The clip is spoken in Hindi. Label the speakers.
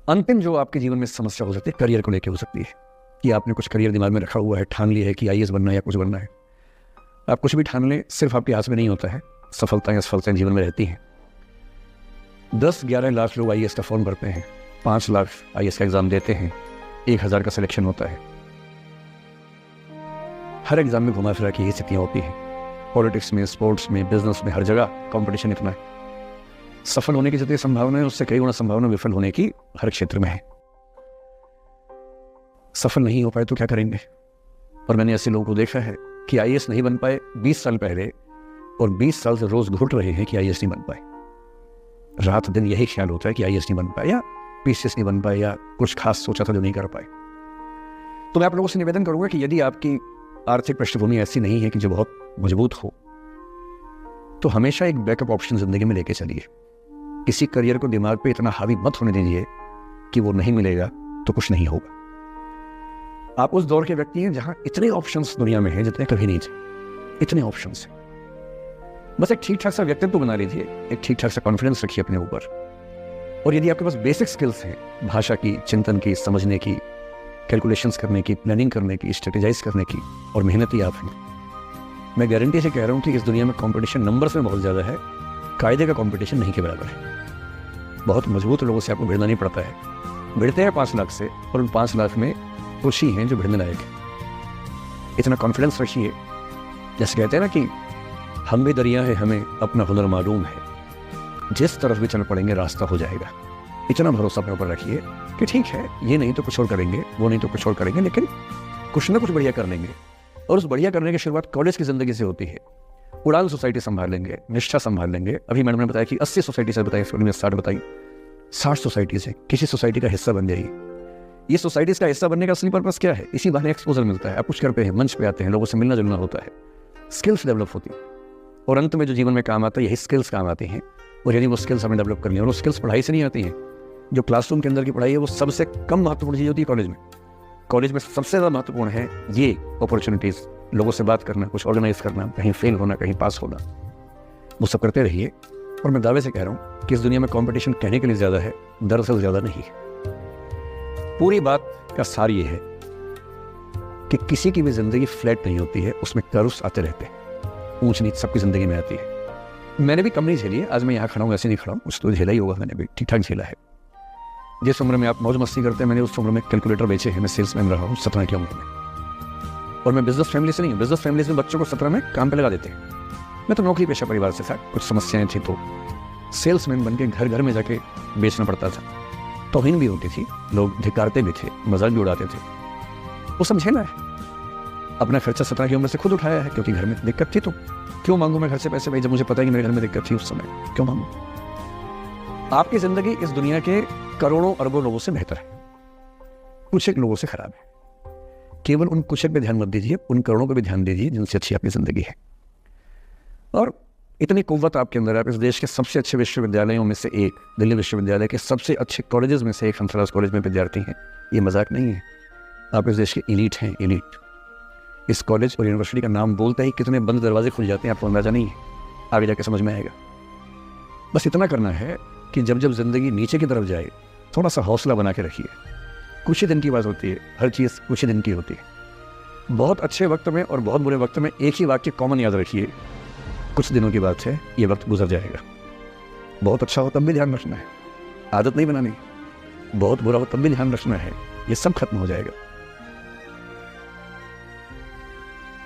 Speaker 1: अंतिम जो आपके जीवन में समस्या हो सकती है करियर को लेकर हो सकती है कि आपने कुछ करियर दिमाग में रखा हुआ है, ठान लिया है कि आईएएस बनना है या कुछ बनना है। आप कुछ भी ठान लें, सिर्फ आपके हाथ में नहीं होता है। सफलताएं असफलताएं जीवन में रहती हैं। 10-11 लाख लोग आईएएस का फॉर्म भरते हैं, 5 लाख आईएएस का एग्जाम देते हैं, 1000 का सिलेक्शन होता है। हर एग्जाम में घुमा फिरा की ये स्थितियाँ होती हैं। पॉलिटिक्स में, स्पोर्ट्स में, बिजनेस में, हर जगह कंपटीशन इतना है। सफल होने की जितनी संभावना है उससे कई गुना संभावना विफल होने की हर क्षेत्र में है। सफल नहीं हो पाए तो क्या करेंगे? और मैंने ऐसे लोगों को देखा है कि आईएएस नहीं बन पाए 20 साल पहले, और 20 साल से रोज घुट रहे हैं कि आईएएस नहीं बन पाए। रात दिन यही ख्याल होता है कि आईएएस नहीं बन पाए, या पीसीएस नहीं बन पाए, या कुछ खास सोचा था जो नहीं कर पाए। तो मैं आप लोगों से निवेदन करूंगा कि यदि आपकी आर्थिक पृष्ठभूमि ऐसी नहीं है कि जो बहुत मजबूत हो, तो हमेशा एक बैकअप ऑप्शन जिंदगी में लेके चलिए। किसी करियर को दिमाग पे इतना हावी मत होने दीजिए कि वो नहीं मिलेगा तो कुछ नहीं होगा। आप उस दौर के व्यक्ति हैं जहां इतने ऑप्शंस दुनिया में हैं जितने कभी नहीं थे। इतने ऑप्शंस हैं। बस एक ठीक ठाक सा व्यक्तित्व बना लीजिए, एक ठीक ठाक सा कॉन्फिडेंस रखिए अपने ऊपर। और यदि आपके पास बेसिक स्किल्स हैं, भाषा की, चिंतन की, समझने की, कैलकुलेशंस करने की, प्लानिंग करने की, स्ट्रेटेजाइज करने की, और मेहनती आप हैं, मैं गारंटी से कह रहा हूं कि इस दुनिया में कंपटीशन नंबर्स में बहुत ज़्यादा है, कायदे का कंपटीशन नहीं के बराबर है। बहुत मजबूत लोगों से आपको भिड़ना नहीं पड़ता है। भिड़ते हैं 5 लाख से, और उन 5 लाख में कुछ ही हैं जो भिड़ने लायक है। इतना कॉन्फिडेंस रखिए। जैसे कहते हैं ना कि हम भी दरिया है, हमें अपना हुनर मालूम है, जिस तरफ भी चल पड़ेंगे रास्ता हो जाएगा। इतना भरोसा अपने ऊपर रखिए कि ठीक है, ये नहीं तो कुछ और करेंगे, वो नहीं तो कुछ और करेंगे, लेकिन कुछ ना कुछ बढ़िया कर लेंगे। और उस बढ़िया करने की शुरुआत कॉलेज की जिंदगी से होती है। उड़ान सोसाइटी संभाल लेंगे, निष्ठा संभाल लेंगे। अभी मैडम ने बताया कि 80 सोसाइटी से बताई, स्कूल में 60 बताई। 60 सोसाइटी से किसी सोसाइटी का हिस्सा बन जाइए। ये सोसाइटीज का हिस्सा बनने का असली पर्पस क्या है? इसी बहाने एक्सपोजर मिलता है, आप कुछ करते हैं, मंच पे आते हैं, लोगों से मिलना जुलना होता है, स्किल्स डेवलप होती है, और अंत में जो जीवन में काम आता है यही स्किल्स काम आती हैं। और यदि वो स्किल्स हमें डेवलप करनी है, और वो स्किल्स पढ़ाई से नहीं आती हैं। जो क्लासरूम के अंदर की पढ़ाई है वो सबसे कम महत्वपूर्ण चीज़ होती है कॉलेज में। कॉलेज में सबसे ज़्यादा महत्वपूर्ण है ये अपॉर्चुनिटीज़, लोगों से बात करना, कुछ ऑर्गेनाइज करना, कहीं फेल होना, कहीं पास होना, वो सब करते रहिए। और मैं दावे से कह रहा हूँ कि इस दुनिया में कंपटीशन कहने के लिए ज़्यादा है, दरअसल ज़्यादा नहीं है। पूरी बात का सार ये है कि किसी की भी जिंदगी फ्लैट नहीं होती है, उसमें कर्व्स आते रहते हैं, ऊंच नीच सबकी जिंदगी में आती है। मैंने भी कम नहीं झेली है, आज मैं यहाँ खड़ा हूँ ऐसे नहीं खड़ा हूँ, कुछ तो झेला ही होगा, मैंने भी ठीक ठाक झेला है। जिस उम्र में आप मौज मस्ती करते हैं, मैंने उस उम्र में कैलकुलेटर बेचे हैं। मैं सेल्समैन रहा हूँ 17 की उम्र में, और मैं बिजनेस फैमिली से नहीं हूँ। बिजनेस फैमिली में बच्चों को 17 में काम पे लगा देते हैं। मैं तो नौकरी पेशा परिवार से था, कुछ समस्याएं थी तो सेल्समैन बन के घर घर में जाके बेचना पड़ता था। तौहीन भी होती थी, लोग धिक्कारते भी थे, मजाक भी उड़ाते थे। वो समझे ना, अपना खर्चा 17 की उम्र से खुद उठाया है, क्योंकि घर में दिक्कत थी। तो क्यों मांगू मैं घर से पैसे भाई, जब मुझे पता है कि मेरे घर में दिक्कत थी उस समय, क्यों मांगू? आपकी जिंदगी इस दुनिया के करोड़ों अरबों लोगों से बेहतर है, कुछ एक लोगों से खराब है। केवल उन कुछ एक पे ध्यान मत दीजिए, उन करोड़ों पे भी ध्यान दीजिए जिनसे अच्छी आपकी जिंदगी है। और इतनी कुव्वत आपके अंदर है। आप इस देश के सबसे अच्छे विश्वविद्यालयों में से एक, दिल्ली विश्वविद्यालय के सबसे अच्छे कॉलेजेस में से एक हंसराज कॉलेज में विद्यार्थी हैं। ये मजाक नहीं है, आप इस देश के एलीट हैं, एलीट। इस कॉलेज और यूनिवर्सिटी का नाम बोलते ही कितने बंद दरवाजे खुल जाते हैं, आपको अंदाजा नहीं है, आगे जाके समझ में आएगा। बस इतना करना है कि जब जब जिंदगी नीचे की तरफ जाए, थोड़ा सा हौसला बना के रखिए। कुछ ही दिन की बात होती है, हर चीज़ कुछ ही दिन की होती है। बहुत अच्छे वक्त में और बहुत बुरे वक्त में एक ही वाक्य कॉमन याद रखिए, कुछ दिनों की बात है, ये वक्त गुजर जाएगा। बहुत अच्छा हो तब भी ध्यान रखना है, आदत नहीं बनानी। बहुत बुरा हो तब भी ध्यान रखना है, ये सब खत्म हो जाएगा।